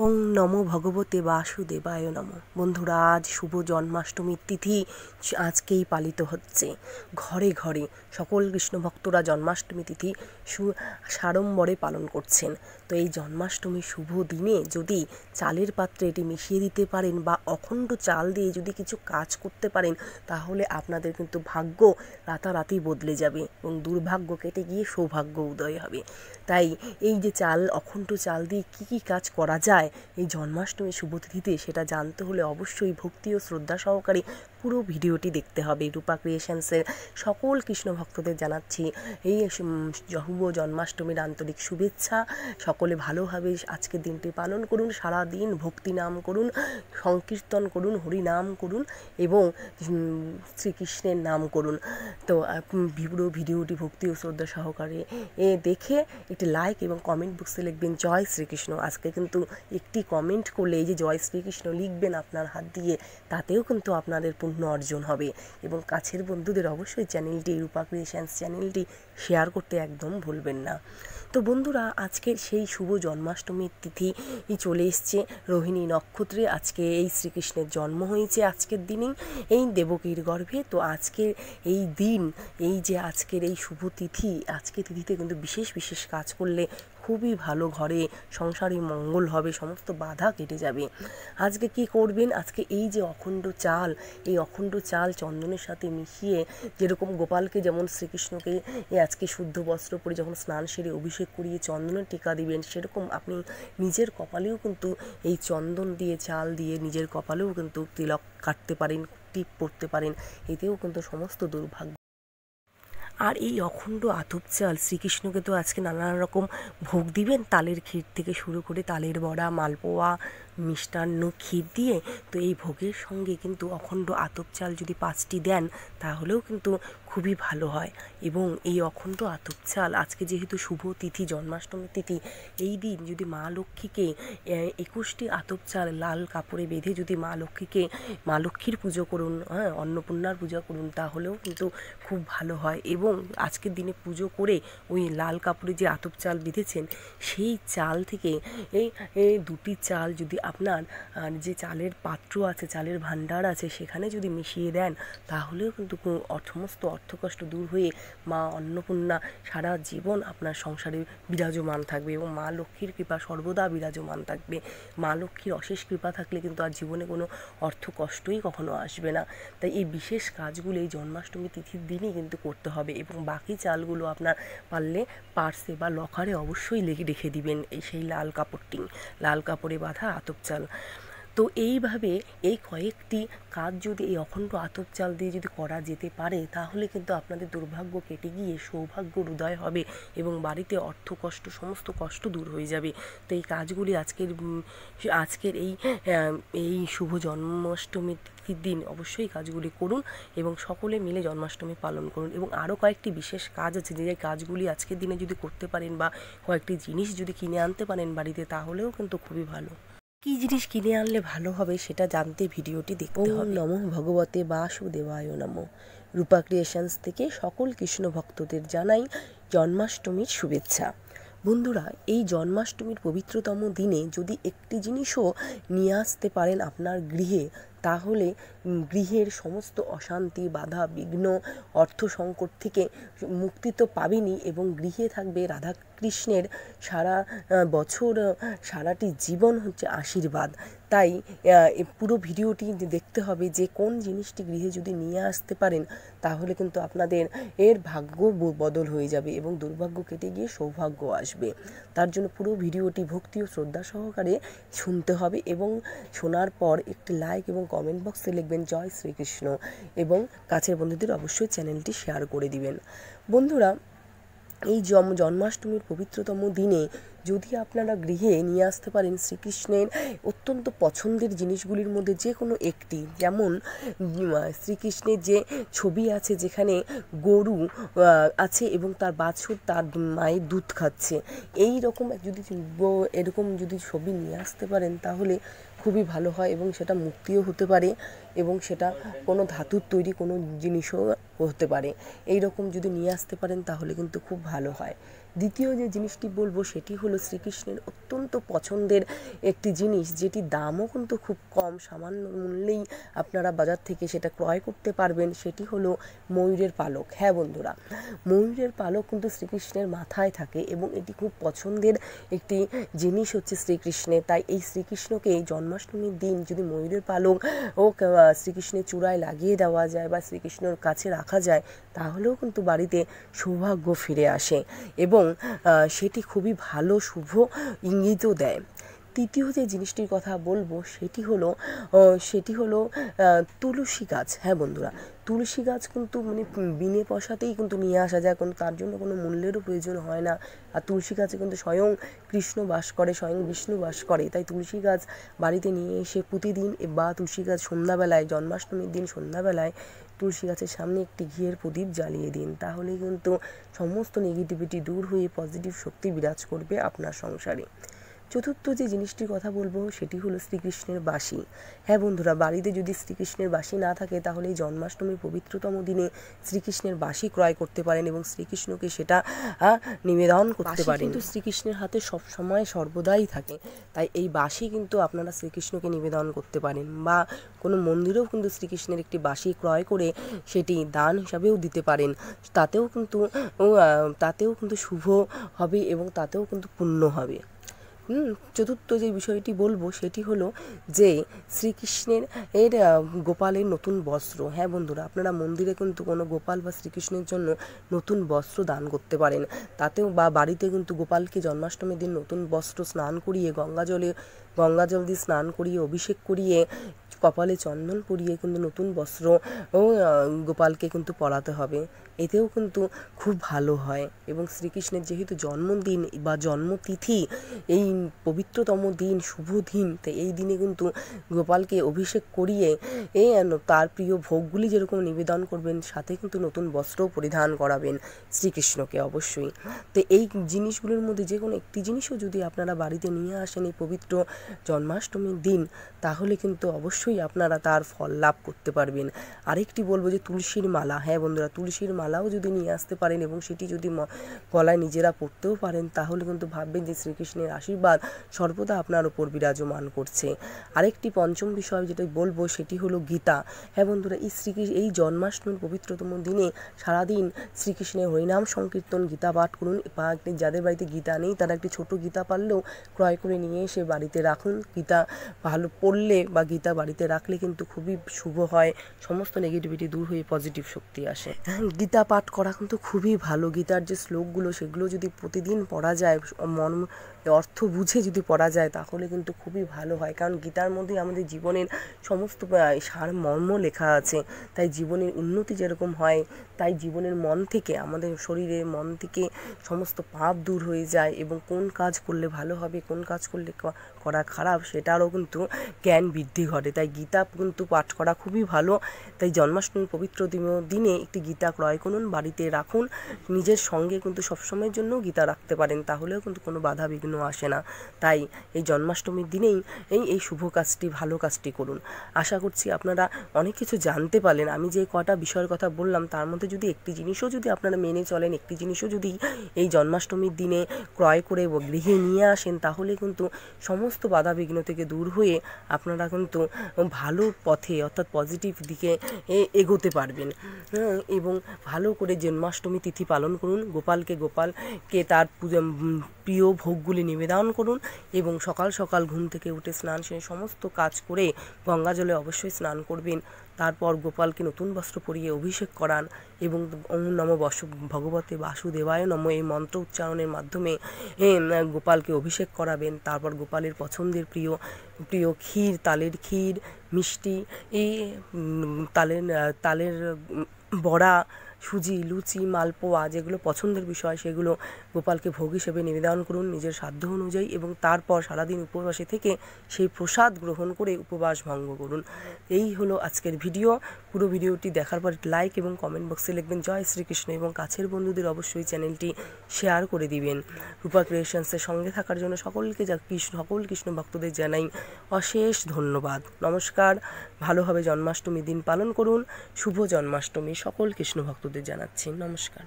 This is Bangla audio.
ওং নমো ভগবতে বাসুদেবায় নমঃ। বন্ধুরা, আজ শুভ জন্মাষ্টমীর তিথি আজকেই পালিত হচ্ছে। ঘরে ঘরে সকল কৃষ্ণ ভক্তরা জন্মাষ্টমী তিথি সাড়ম্বরে পালন করছেন। তো এই জন্মাষ্টমীর শুভ দিনে যদি চালের পাত্রে এটি মিশিয়ে দিতে পারেন বা অখণ্ড চাল দিয়ে যদি কিছু কাজ করতে পারেন, তাহলে আপনাদের কিন্তু ভাগ্য রাতারাতি বদলে যাবে এবং দুর্ভাগ্য কেটে গিয়ে সৌভাগ্য উদয় হবে। তাই এই যে অখণ্ড চাল দিয়ে কী কী কাজ করা যায় এই জন্মাষ্টমীর শুভতিথিতে, সেটা জানতে হলে অবশ্যই ভক্তি ও শ্রদ্ধা সহকারে পুরো ভিডিওটি দেখতে হবে। রূপা ক্রিয়েশনসের সকল কৃষ্ণ ভক্তদের জানাচ্ছি এই শুভ জন্মাষ্টমীর আন্তরিক শুভেচ্ছা। সকলে ভালোভাবে আজকের দিনটি পালন করুন, সারা দিন ভক্তি নাম করুন, সংকীর্তন করুন, হরি নাম করুন এবং শ্রীকৃষ্ণের নাম করুন। তো পুরো ভিডিওটি ভক্তি ও শ্রদ্ধা সহকারে দেখে একটি লাইক এবং কমেন্ট বক্সে লিখবেন জয় শ্রীকৃষ্ণ। আজকে কিন্তু একটি কমেন্ট করলে এই যে জয় শ্রীকৃষ্ণ লিখবেন আপনার হাত দিয়ে, তাতেও কিন্তু আপনাদের পুণ্য অর্জন হবে। এবং কাছের বন্ধুদের অবশ্যই চ্যানেলটি, রূপা ক্রিয়েশনস চ্যানেলটি শেয়ার করতে একদম ভুলবেন না। তো বন্ধুরা, আজকের সেই শুভ জন্মাষ্টমীর তিথি চলে এসছে রোহিণী নক্ষত্রে। আজকে এই শ্রীকৃষ্ণের জন্ম হয়েছে আজকের দিনেই এই দেবকীর গর্ভে। তো আজকের এই দিন, এই যে আজকের এই শুভ তিথি, আজকের তিথিতে কিন্তু বিশেষ বিশেষ কাজ করলে খুবই ভালো, ঘরে সংসারে মঙ্গল হবে, সমস্ত বাধা কেটে যাবে। আজকে কি করবেন? আজকে এই যে অখণ্ড চাল, এই অখণ্ড চাল চন্দনের সাথে মিশিয়ে, যেরকম গোপালকে যেমন শ্রীকৃষ্ণকে আজকে শুদ্ধ বস্ত্র পরে যখন স্নান সেরে অভিষেক করিয়ে চন্দনের টিকা দিবেন, সেরকম আপনি নিজের কপালেও কিন্তু এই চন্দন দিয়ে, চাল দিয়ে নিজের কপালেও কিন্তু তিলক কাটতে পারেন, টিপ পরতে পারেন। এতেও কিন্তু সমস্ত দুর্ভাগ্য। আর এই অখণ্ড আতপ চাল শ্রীকৃষ্ণকে তো আজকে নানান রকম ভোগ দিবেন, তালের ক্ষীর থেকে শুরু করে তালের বড়া, মালপোয়া, মিষ্টান্ন, ক্ষীর দিয়ে। তো এই ভোগের সঙ্গে কিন্তু অখণ্ড আতপ চাল যদি 5টি দেন, তাহলেও কিন্তু খুবই ভালো হয়। এবং এই অখণ্ড আতপ চাল আজকে যেহেতু শুভ তিথি, জন্মাষ্টমী তিথি, এই দিন যদি মা লক্ষ্মীকে 21টি আতপ চাল লাল কাপড়ে বেঁধে যদি মা লক্ষ্মীর পুজো করুন, অন্নপূর্ণার পূজা করুন, তাহলেও কিন্তু খুব ভালো হয়। এবং আজকের দিনে পুজো করে ওই লাল কাপড়ে যে আতপ চাল বেঁধেছেন, সেই চাল থেকে এই 2টি চাল যদি আপনার যে চালের পাত্র আছে, চালের ভাণ্ডার আছে, সেখানে যদি মিশিয়ে দেন, তাহলেও কিন্তু সমস্ত অর্থকষ্ট দূর হয়ে মা অন্নপূর্ণা সারা জীবন আপনার সংসারে বিরাজমান থাকবে এবং মা লক্ষ্মীর কৃপা সর্বদা বিরাজমান থাকবে। মা লক্ষ্মীর অশেষ কৃপা থাকলে কিন্তু আর জীবনে কোনো অর্থ কষ্টই কখনো আসবে না। তাই এই বিশেষ কাজগুলো এই জন্মাষ্টমী তিথির দিনই কিন্তু করতে হবে। এবং বাকি চালগুলো আপনার পারলে পার্সে বা লকারে অবশ্যই রেখে দিবেন সেই লাল কাপড়টি, লাল কাপড়ে বাঁধা আতপ চাল। তো এইভাবে এই কয়েকটি কাজ যদি এই অখণ্ড আতপ চাল দিয়ে যদি করা যেতে পারে, তাহলে কিন্তু আপনাদের দুর্ভাগ্য কেটে গিয়ে সৌভাগ্যর উদয় হবে এবং বাড়িতে অর্থ কষ্ট, সমস্ত কষ্ট দূর হয়ে যাবে। তো এই কাজগুলি আজকের এই শুভ জন্মাষ্টমীর দিন অবশ্যই কাজগুলি করুন এবং সকলে মিলে জন্মাষ্টমী পালন করুন। এবং আরও কয়েকটি বিশেষ কাজ আছে, যে কাজগুলি আজকের দিনে যদি করতে পারেন বা কয়েকটি জিনিস যদি কিনে আনতে পারেন বাড়িতে, তাহলেও কিন্তু খুবই ভালো। কী জিনিস কিনে আনলে ভালো হবে সেটা জানতে ভিডিওটি দেখতে হবে। ওম নমঃ ভগবতে বাসুদেবায় নমঃ। রূপা ক্রিয়েশনস থেকে সকল কৃষ্ণ ভক্তদের জানাই জন্মাষ্টমীর শুভেচ্ছা। বন্ধুরা, এই জন্মাষ্টমীর পবিত্রতম দিনে যদি একটি জিনিসও নিয়ে আসতে পারেন আপনার গৃহে, তাহলে গৃহের সমস্ত অশান্তি, বাধা, বিঘ্ন, অর্থ সংকট থেকে মুক্তি তো পাবেনই, এবং গৃহে থাকবে রাধাকৃষ্ণের সারা বছর, সারাটি জীবন হচ্ছে আশীর্বাদ। তাই পুরো ভিডিওটি দেখতে হবে যে কোন জিনিসটি গৃহে যদি নিয়ে আসতে পারেন, তাহলে কিন্তু আপনাদের ভাগ্য বদল হয়ে যাবে এবং দুর্ভাগ্য কেটে গিয়ে সৌভাগ্য আসবে। তার জন্য পুরো ভিডিওটি ভক্তি ও শ্রদ্ধা সহকারে শুনতে হবে এবং শোনার পর একটি লাইক এবং কমেন্ট বক্সে লিখবেন জয় শ্রীকৃষ্ণ এবং কাছের বন্ধুদের অবশ্যই চ্যানেলটি শেয়ার করে দিবেন। বন্ধুরা, এই জন্মাষ্টমীর পবিত্রতম দিনে যদি আপনারা গৃহে নিয়ে আসতে পারেন শ্রীকৃষ্ণের অত্যন্ত পছন্দের জিনিসগুলির মধ্যে যে কোনো একটি, যেমন শ্রীকৃষ্ণের যে ছবি আছে যেখানে গরু আছে এবং তার বাছুর তার মায়ের দুধ খাচ্ছে, এই রকম এরকম যদি ছবি নিয়ে আসতে পারেন, তাহলে খুবই ভালো হয় এবং সেটা মুক্তিও হতে পারে এবং সেটা কোনো ধাতুর তৈরি কোনো জিনিসও হতে পারে। এই রকম যদি নিয়ে আসতে পারেন তাহলে কিন্তু খুব ভালো হয়। দ্বিতীয় যে জিনিসটি বলবো সেটি হলো শ্রীকৃষ্ণের অত্যন্ত পছন্দের একটি জিনিস, যেটি দামও কিন্তু খুব কম, সামান্য মূল্যেই আপনারা বাজার থেকে সেটা ক্রয় করতে পারবেন, সেটি হলো ময়ূরের পালক। হ্যাঁ বন্ধুরা, ময়ূরের পালক কিন্তু শ্রীকৃষ্ণের মাথায় থাকে এবং এটি খুব পছন্দের একটি জিনিস হচ্ছে শ্রীকৃষ্ণের। তাই এই শ্রীকৃষ্ণকে জন্মাষ্টমীর দিন যদি ময়ূরের পালক ও শ্রীকৃষ্ণের চূড়ায় লাগিয়ে দেওয়া যায় বা শ্রীকৃষ্ণর কাছে রাখা যায়, তাহলেও কিন্তু বাড়িতে সৌভাগ্য ফিরে আসে এবং সেটি খুবই ভালো শুভ ইঙ্গিতও দেয়। তৃতীয় যে জিনিসটির কথা বলবো সেটি হলো তুলসী গাছ। হ্যাঁ বন্ধুরা, তুলসী গাছ কিন্তু মানে বিনে পয়সাতেই কিন্তু নিয়ে আসা যায়, কোনো তার জন্য কোনো মূল্যেরও প্রয়োজন হয় না। আর তুলসী গাছে কিন্তু স্বয়ং কৃষ্ণ বাস করে, স্বয়ং বিষ্ণু বাস করে। তাই তুলসী গাছ বাড়িতে নিয়ে এসে প্রতিদিন বা তুলসী গাছ সন্ধ্যাবেলায়, জন্মাষ্টমীর দিন সন্ধ্যাবেলায় তুলসী গাছের সামনে একটি ঘিয়ের প্রদীপ জ্বালিয়ে দিন, তাহলে কিন্তু সমস্ত নেগেটিভিটি দূর হয়ে পজিটিভ শক্তি বিরাজ করবে আপনার সংসারে। চতুর্থ যে জিনিসটির কথা বলবো সেটি হলো শ্রীকৃষ্ণের বাঁশি। হ্যাঁ বন্ধুরা, বাড়িতে যদি শ্রীকৃষ্ণের বাঁশি না থাকে তাহলে এই জন্মাষ্টমীর পবিত্রতম দিনে শ্রীকৃষ্ণের বাঁশি ক্রয় করতে পারেন এবং শ্রীকৃষ্ণকে সেটা নিবেদন করতে পারেন। কিন্তু শ্রীকৃষ্ণের হাতে সব সময় সর্বদাই থাকে, তাই এই বাঁশি কিন্তু আপনারা শ্রীকৃষ্ণকে নিবেদন করতে পারেন বা কোনো মন্দিরেও কিন্তু শ্রীকৃষ্ণের একটি বাঁশি ক্রয় করে সেটি দান হিসাবেও দিতে পারেন। তাতেও কিন্তু শুভ হবে এবং তাতেও কিন্তু পুণ্য হবে। চতুর্থ যে বিষয়টি বলবো সেটি হলো যে শ্রীকৃষ্ণের গোপালের নতুন বস্ত্র। হ্যাঁ বন্ধুরা, আপনারা মন্দিরে কিন্তু কোনো গোপাল বা শ্রীকৃষ্ণের জন্য নতুন বস্ত্র দান করতে পারেন। তাতেও বা বাড়িতে কিন্তু গোপালকে জন্মাষ্টমীর দিন নতুন বস্ত্র স্নান করিয়ে গঙ্গা জল দিয়ে স্নান করিয়ে অভিষেক করিয়ে কপালে চন্দন পরিয়ে কিন্তু নতুন বস্ত্র গোপালকে কিন্তু পরাতে হবে। এতেও কিন্তু খুব ভালো হয় এবং শ্রীকৃষ্ণের যেহেতু জন্মদিন বা জন্মতিথি, এই পবিত্রতম দিন, শুভ দিন, তাই এই দিনে কিন্তু গোপালকে অভিষেক করিয়ে তার প্রিয় ভোগগুলি যেরকম নিবেদন করবেন, সাথে কিন্তু নতুন বস্ত্রও পরিধান করাবেন শ্রীকৃষ্ণকে অবশ্যই। তো এই জিনিসগুলোর মধ্যে যে কোনো একটি জিনিসও যদি আপনারা বাড়িতে নিয়ে আসেন এই পবিত্র জন্মাষ্টমীর দিন, তাহলে কিন্তু অবশ্যই আপনারা তার ফল লাভ করতে পারবেন। আরেকটি বলবো যে তুলসীর মালা। হ্যাঁ বন্ধুরা, তুলসীর মালাও যদি নিয়ে আসতে পারেন এবং সেটি যদি গলায় নিজেরা পরতেও পারেন, তাহলে কিন্তু ভাববেন যে শ্রীকৃষ্ণের আশীর্বাদ সর্বদা আপনার উপর বিরাজমান করছে। আরেকটি পঞ্চম বিষয় যেটা বলবো সেটি হলো গীতা। হ্যাঁ বন্ধুরা, এই জন্মাষ্টমীর পবিত্রতম দিনে সারাদিন শ্রীকৃষ্ণের হরিনাম সংকীর্তন, গীতা পাঠ করুন বা যাদের বাড়িতে গীতা নেই তারা একটি ছোট গীতা পারলেও ক্রয় করে নিয়ে এসে বাড়িতে রাখুন। গীতা ভালো পড়লে বা গীতা বাড়িতে রাখলে কিন্তু খুবই শুভ হয়, সমস্ত নেগেটিভিটি দূর হয়ে পজিটিভ শক্তি আসে। গীতা পাঠ করা কিন্তু খুবই ভালো। গীতার যে শ্লোকগুলো সেগুলো যদি প্রতিদিন পড়া যায়, অর্থ বুঝে যদি পড়া যায়, তাহলে কিন্তু খুবই ভালো হয়। কারণ গীতার মধ্যে আমাদের জীবনের সমস্ত সারমর্ম লেখা আছে। তাই জীবনের উন্নতি যেরকম হয়, তাই জীবনের মন থেকে, আমাদের শরীরের মন থেকে সমস্ত পাপ দূর হয়ে যায় এবং কোন কাজ করলে ভালো হবে, কোন কাজ করলে করা খারাপ, সেটারও কিন্তু জ্ঞান বৃদ্ধি ঘটে। তাই গীতা কিন্তু পাঠ করা খুবই ভালো। তাই জন্মাষ্টমীর পবিত্র দিনে একটি গীতা ক্রয় করুন, বাড়িতে রাখুন, নিজের সঙ্গে কিন্তু সবসময়ের জন্য গীতা রাখতে পারেন, তাহলেও কিন্তু কোনো বাধা বিঘ্ন আসে না। তাই এই জন্মাষ্টমীর দিনেই এই শুভ কাজটি, ভালো কাজটি করুন। আশা করছি আপনারা অনেক কিছু জানতে পারলেন। আমি যে কটা বিষয়ের কথা বললাম তার মধ্যে যদি একটি জিনিসও যদি আপনারা মেনে চলেন, একটি জিনিসও যদি এই জন্মাষ্টমীর দিনে ক্রয় করে গৃহে নিয়ে আসেন, তাহলে কিন্তু সমস্ত বাধা বিঘ্ন থেকে দূর হয়ে আপনারা কিন্তু ভালো পথে অর্থাৎ পজিটিভ দিকে এগোতে পারবেন এবং ভালো করে জন্মাষ্টমী তিথি পালন করুন। গোপালকে তার প্রিয় ভোগগুলি নিবেদন করুন এবং সকাল সকাল ঘুম থেকে উঠে স্নান সেরে সমস্ত কাজ করে গঙ্গা জলে অবশ্যই স্নান করবেন। তারপর গোপালকে নতুন বস্ত্র পরিয়ে অভিষেক করান এবং ওম নমো ভগবতে বাসুদেবায় নমো এই মন্ত্র উচ্চারণের মাধ্যমে গোপালকে অভিষেক করাবেন। তারপর গোপালের পছন্দের প্রিয় ক্ষীর, তালের ক্ষীর, মিষ্টি, এই তালের বড়া, সুজি, লুচি, মালপোয়া, যেগুলো পছন্দের বিষয় সেগুলো গোপালকে ভোগ হিসেবে নিবেদন করুন নিজের সাধ্য অনুযায়ী এবং তারপর সারাদিন উপবাসে থেকে সেই প্রসাদ গ্রহণ করে উপবাস ভঙ্গ করুন। এই হলো আজকের ভিডিও। পুরো ভিডিওটি দেখার পর লাইক এবং কমেন্ট বক্সে লিখবেন জয় শ্রীকৃষ্ণ এবং কাছের বন্ধুদের অবশ্যই চ্যানেলটি শেয়ার করে দিবেন। রূপা ক্রিয়েশনসের সঙ্গে থাকার জন্য সকল কৃষ্ণ ভক্তদের জানাই অশেষ ধন্যবাদ। নমস্কার। ভালোভাবে জন্মাষ্টমী দিন পালন করুন। শুভ জন্মাষ্টমী সকল কৃষ্ণ ভক্তদের জানাচ্ছি নমস্কার।